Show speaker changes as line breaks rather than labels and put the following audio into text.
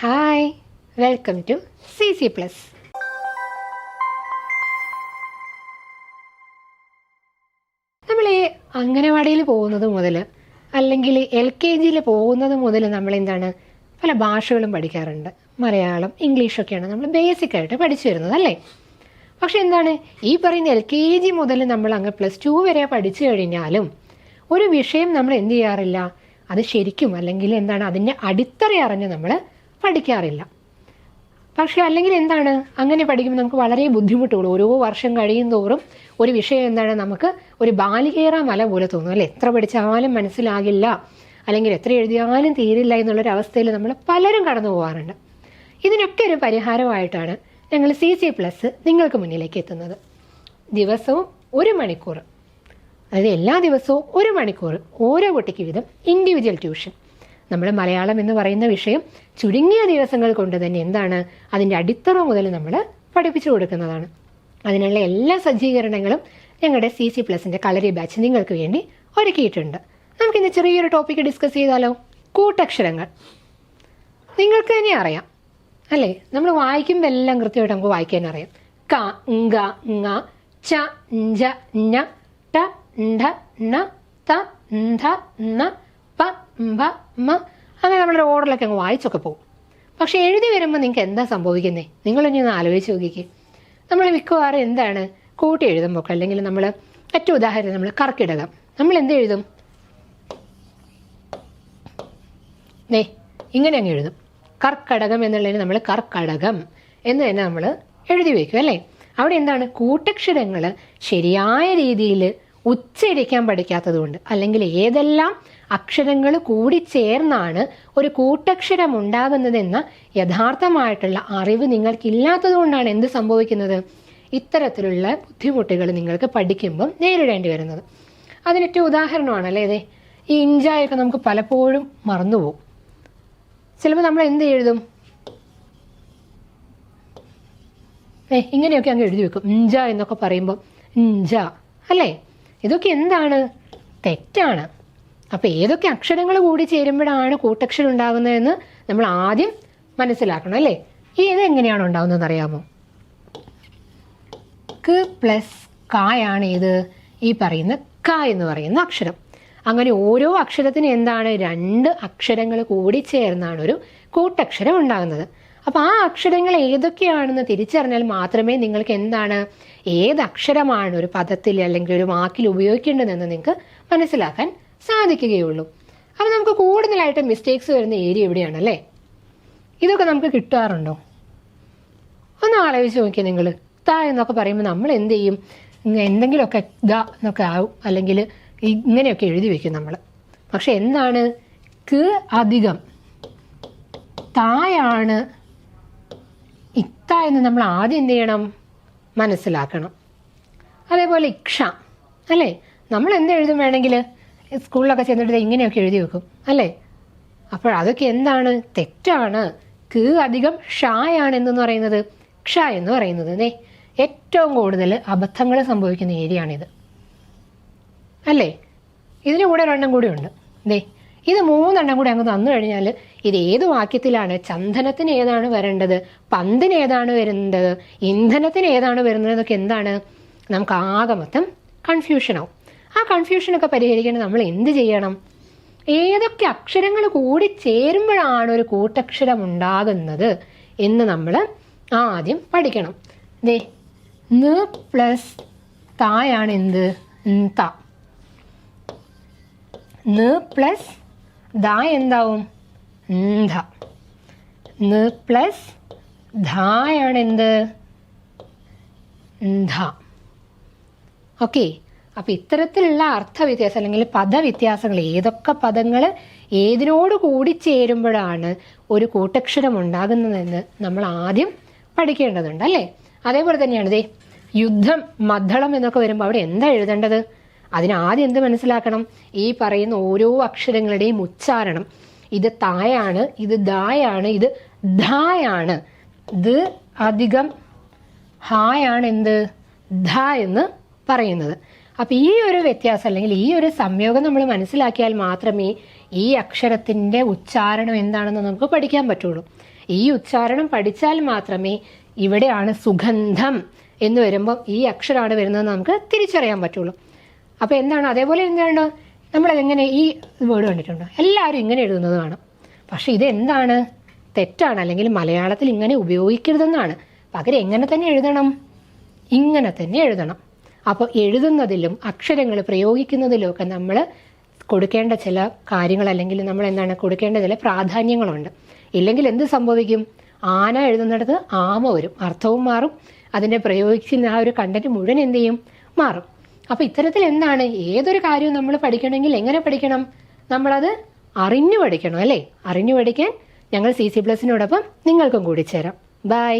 Hi, welcome to CC Plus. നമ്മൾ ഈ അംഗനവാടിയിൽ പോകുന്നത് മുതൽ അല്ലെങ്കിൽ LKG പോകുന്നത് മുതൽ നമ്മൾ എന്താണ് പല ഭാഷകളും പഠിക്കാറുണ്ട്. മലയാളം, ഇംഗ്ലീഷൊക്കെയാണ് നമ്മൾ ബേസിക്കായിട്ട് പഠിച്ചു വരുന്നത് അല്ലേ. പക്ഷെ എന്താണ് ഈ പറയുന്ന LKG മുതൽ നമ്മൾ അങ്ങ് +2 വരെ പഠിച്ചു കഴിഞ്ഞാലും ഒരു വിഷയം നമ്മൾ എന്ത് ചെയ്യാറില്ല, അത് ശരിക്കും അല്ലെങ്കിൽ എന്താണ് അതിൻ്റെ അടിത്തറ അറിഞ്ഞ് നമ്മൾ പഠിക്കാറില്ല. പക്ഷെ അല്ലെങ്കിൽ എന്താണ് അങ്ങനെ പഠിക്കുമ്പോൾ നമുക്ക് വളരെ ബുദ്ധിമുട്ടുള്ളൂ. ഓരോ വർഷം കഴിയും തോറും ഒരു വിഷയം എന്താണ് നമുക്ക് ഒരു ബാലികേറ മല പോലെ തോന്നും അല്ലേ. എത്ര പഠിച്ചാലും മനസ്സിലാകില്ല, അല്ലെങ്കിൽ എത്ര എഴുതിയാലും തീരില്ല എന്നുള്ളൊരവസ്ഥയിൽ നമ്മൾ പലരും കടന്നു പോകാറുണ്ട്. ഇതിനൊക്കെ ഒരു പരിഹാരമായിട്ടാണ് ഞങ്ങൾ CC Plus നിങ്ങൾക്ക് മുന്നിലേക്ക് എത്തുന്നത്. ദിവസവും 1 മണിക്കൂർ, അതായത് എല്ലാ ദിവസവും 1 മണിക്കൂർ ഓരോ കുട്ടിക്ക് വീതം ഇൻഡിവിജ്വൽ ട്യൂഷൻ. നമ്മൾ മലയാളം എന്ന് പറയുന്ന വിഷയം ചുരുങ്ങിയ ദിവസങ്ങൾ കൊണ്ട് തന്നെ എന്താണ് അതിൻ്റെ അടിത്തറ മുതൽ നമ്മൾ പഠിപ്പിച്ചു കൊടുക്കുന്നതാണ്. അതിനുള്ള എല്ലാ സജ്ജീകരണങ്ങളും ഞങ്ങളുടെ CC Plusൻ്റെ കളരി ബാച്ച് നിങ്ങൾക്ക് വേണ്ടി ഒരുക്കിയിട്ടുണ്ട്. നമുക്കിന്ന് ചെറിയൊരു ടോപ്പിക്ക് ഡിസ്കസ് ചെയ്താലോ? കൂട്ടക്ഷരങ്ങൾ. നിങ്ങൾക്ക് തന്നെ അറിയാം അല്ലേ, നമ്മൾ വായിക്കുമ്പോൾ എല്ലാം കൃത്യമായിട്ട് നമുക്ക് വായിക്കാൻ അറിയാം. ക, ഗ, ങ, ച, ജ, ഞ, ട, ഢ, ണ, ത, ധ, ന, പ, ഭ, മ, അങ്ങനെ നമ്മുടെ ഓർഡറിലൊക്കെ അങ്ങ് വായിച്ചൊക്കെ പോകും. പക്ഷെ എഴുതി വരുമ്പോൾ നിങ്ങൾക്ക് എന്താ സംഭവിക്കുന്നത്? നിങ്ങളൊന്ന് ആലോചിച്ച് നോക്കിക്കേ. നമ്മൾ മിക്കവാറും എന്താണ് കൂട്ടി എഴുതുമ്പോൾ, അല്ലെങ്കിൽ നമ്മൾ ഏറ്റവും ഉദാഹരണം നമ്മൾ കർക്കിടകം, നമ്മൾ എന്ത് എഴുതും? ഇങ്ങനെ അങ്ങ് എഴുതും. കർക്കടകം എന്നുള്ളതിന് നമ്മൾ കർക്കടകം എന്ന് തന്നെ നമ്മൾ എഴുതി വയ്ക്കും അല്ലേ. അവിടെ എന്താണ് കൂട്ടക്ഷരങ്ങൾ ശരിയായ രീതിയിൽ ഉച്ചരിക്കാൻ പഠിക്കാത്തത് കൊണ്ട്, അല്ലെങ്കിൽ ഏതെല്ലാം അക്ഷരങ്ങൾ കൂടി ചേർന്നാണ് ഒരു കൂട്ടക്ഷരം ഉണ്ടാകുന്നതെന്ന യഥാർത്ഥമായിട്ടുള്ള അറിവ് നിങ്ങൾക്കില്ലാത്തത് കൊണ്ടാണ് എന്ത് സംഭവിക്കുന്നത്, ഇത്തരത്തിലുള്ള ബുദ്ധിമുട്ടുകൾ നിങ്ങൾക്ക് പഠിക്കുമ്പം നേരിടേണ്ടി വരുന്നത്. അതിനേറ്റവും ഉദാഹരണമാണ് അല്ലേ ഇതേ. ഈ ഇഞ്ചായൊക്കെ നമുക്ക് പലപ്പോഴും മറന്നുപോകും. ചിലപ്പോൾ നമ്മൾ എന്ത് എഴുതും, ഇങ്ങനെയൊക്കെ അങ്ങ് എഴുതി വെക്കും. ഇഞ്ച എന്നൊക്കെ പറയുമ്പോൾ ഇഞ്ച അല്ലേ. ഇതൊക്കെ എന്താണ്, തെറ്റാണ്. അപ്പം ഏതൊക്കെ അക്ഷരങ്ങൾ കൂടി ചേരുമ്പോഴാണ് കൂട്ടക്ഷരം ഉണ്ടാകുന്നതെന്ന് നമ്മൾ ആദ്യം മനസ്സിലാക്കണം അല്ലേ. ഇത് എങ്ങനെയാണ് ഉണ്ടാകുന്നതെന്ന് അറിയാമോ? ക പ്ലസ് കായാണ് ഇത് ഈ പറയുന്ന ക എന്ന് പറയുന്ന അക്ഷരം. അങ്ങനെ ഓരോ അക്ഷരത്തിനും എന്താണ് 2 അക്ഷരങ്ങൾ കൂടി ചേർന്നാണ് ഒരു കൂട്ടക്ഷരം ഉണ്ടാകുന്നത്. അപ്പോൾ ആ അക്ഷരങ്ങൾ ഏതൊക്കെയാണെന്ന് തിരിച്ചറിഞ്ഞാൽ മാത്രമേ നിങ്ങൾക്ക് എന്താണ് ഏത് അക്ഷരമാണ് ഒരു പദത്തിൽ അല്ലെങ്കിൽ ഒരു വാക്കിൽ ഉപയോഗിക്കേണ്ടതെന്ന് നിങ്ങൾക്ക് മനസ്സിലാക്കാൻ സാധിക്കുകയുള്ളൂ. അപ്പോൾ നമുക്ക് കൂടുതലായിട്ട് മിസ്റ്റേക്സ് വരുന്ന ഏരിയ എവിടെയാണല്ലേ. ഇതൊക്കെ നമുക്ക് കിട്ടാറുണ്ടോ? ഒന്ന് ആലോചിച്ച് നോക്കിയാൽ നിങ്ങൾ. ത എന്നൊക്കെ പറയുമ്പോൾ നമ്മൾ എന്ത് ചെയ്യും, എന്തെങ്കിലുമൊക്കെ ദ എന്നൊക്കെ ആവും, അല്ലെങ്കിൽ ഇങ്ങനെയൊക്കെ എഴുതി വയ്ക്കും നമ്മൾ. പക്ഷെ എന്താണ് ക അധികം തായാണ് ഇത്ത എന്ന് നമ്മൾ ആദ്യം എന്ത് ചെയ്യണം, മനസ്സിലാക്കണം. അതേപോലെ ഇക്ഷ അല്ലേ, നമ്മൾ എന്ത് എഴുതും വേണമെങ്കിൽ സ്കൂളിലൊക്കെ ചെന്നിട്ട് ഇങ്ങനെയൊക്കെ എഴുതി വെക്കും അല്ലേ. അപ്പോൾ അതൊക്കെ എന്താണ്, തെറ്റാണ്. ക അധികം ഷായാണ് എന്ന് പറയുന്നത്, ക്ഷ എന്ന് പറയുന്നത്. ഏറ്റവും കൂടുതൽ അബദ്ധങ്ങൾ സംഭവിക്കുന്ന ഏരിയയാണിത് അല്ലേ. ഇതിന് കൂടെ 2 കൂടി ഉണ്ട്. ഇത് 3 കൂടി അങ്ങ് തന്നു കഴിഞ്ഞാൽ ഇത് ഏത് വാക്യത്തിലാണ്, ചന്ദനത്തിന് ഏതാണ് വരേണ്ടത്, പന്തിന് ഏതാണ് വരുന്നത്, ഇന്ധനത്തിന് ഏതാണ് വരുന്നത് എന്നൊക്കെ എന്താണ് നമുക്ക് ആകെ മൊത്തം കൺഫ്യൂഷനാവും. ആ കൺഫ്യൂഷനൊക്കെ പരിഹരിക്കാൻ നമ്മൾ എന്ത് ചെയ്യണം, ഏതൊക്കെ അക്ഷരങ്ങൾ കൂടി ചേരുമ്പോഴാണ് ഒരു കൂട്ടക്ഷരം ഉണ്ടാകുന്നത് എന്ന് നമ്മൾ ആദ്യം പഠിക്കണം. ന പ്ലസ് തായാണ് എന്ത്, ത. ന പ്ലസ് ദ എന്താവും, ധ. ന പ്ലസ് ധായാണ് എന്ത്, ധ. ഓക്കെ. അപ്പം ഇത്തരത്തിലുള്ള അർത്ഥവ്യത്യാസം അല്ലെങ്കിൽ പദവ്യത്യാസങ്ങൾ, ഏതൊക്കെ പദങ്ങൾ ഏതിനോട് കൂടി ചേരുമ്പോഴാണ് ഒരു കൂട്ടക്ഷരം ഉണ്ടാകുന്നതെന്ന് നമ്മൾ ആദ്യം പഠിക്കേണ്ടതുണ്ട് അല്ലേ. അതേപോലെ തന്നെയാണ് യുദ്ധം, മദ്ദളം എന്നൊക്കെ വരുമ്പോൾ അവിടെ എന്താ എഴുതേണ്ടത്, അതിനാദ്യം എന്ത് മനസ്സിലാക്കണം, ഈ പറയുന്ന ഓരോ അക്ഷരങ്ങളുടെയും ഉച്ചാരണം. ഇത് തായാണ്, ഇത് ദായാണ്, ഇത് ധായാണ്. ദ അധികം ഹായാണ് എന്ത്, ധ എന്ന് പറയുന്നത്. അപ്പം ഈ ഒരു വ്യത്യാസം അല്ലെങ്കിൽ ഈ ഒരു സംയോഗം നമ്മൾ മനസ്സിലാക്കിയാൽ മാത്രമേ ഈ അക്ഷരത്തിൻ്റെ ഉച്ചാരണം എന്താണെന്ന് നമുക്ക് പഠിക്കാൻ പറ്റുള്ളൂ. ഈ ഉച്ചാരണം പഠിച്ചാൽ മാത്രമേ ഇവിടെയാണ് സുഗന്ധം എന്ന് വരുമ്പോൾ ഈ അക്ഷരമാണ് വരുന്നത് നമുക്ക് തിരിച്ചറിയാൻ പറ്റുള്ളൂ. അപ്പോൾ എന്താണ്, അതേപോലെ എന്താണ് നമ്മളതെങ്ങനെ ഈ വേർഡ് കണ്ടിട്ടുണ്ടോ, എല്ലാവരും ഇങ്ങനെ എഴുതുന്നത് കാണാം. പക്ഷെ ഇതെന്താണ്, തെറ്റാണ്, അല്ലെങ്കിൽ മലയാളത്തിൽ ഇങ്ങനെ ഉപയോഗിക്കരുതെന്നാണ്. പകരം എങ്ങനെ തന്നെ എഴുതണം, ഇങ്ങനെ തന്നെ എഴുതണം. അപ്പോൾ എഴുതുന്നതിലും അക്ഷരങ്ങൾ പ്രയോഗിക്കുന്നതിലും ഒക്കെ നമ്മൾ കൊടുക്കേണ്ട ചില കാര്യങ്ങൾ, അല്ലെങ്കിൽ നമ്മൾ എന്താണ് കൊടുക്കേണ്ട ചില പ്രാധാന്യങ്ങളുണ്ട്. ഇല്ലെങ്കിൽ എന്ത് സംഭവിക്കും, ആന എഴുതുന്നിടത്ത് ആമ വരും, അർത്ഥവും മാറും, അതിൻ്റെ പ്രയോഗിക്കുന്ന ആ ഒരു കണ്ടന്റ് മുഴുവൻ എന്ത് ചെയ്യും, മാറും. അപ്പോൾ ഇത്തരത്തിൽ എന്താണ്, ഏതൊരു കാര്യവും നമ്മൾ പഠിക്കണമെങ്കിൽ എങ്ങനെ പഠിക്കണം, നമ്മളത് അറിഞ്ഞു പഠിക്കണം അല്ലേ. അറിഞ്ഞു പഠിക്കാൻ ഞങ്ങൾ CC+നോടൊപ്പം നിങ്ങൾക്കും കൂടി ചേരാം. ബൈ.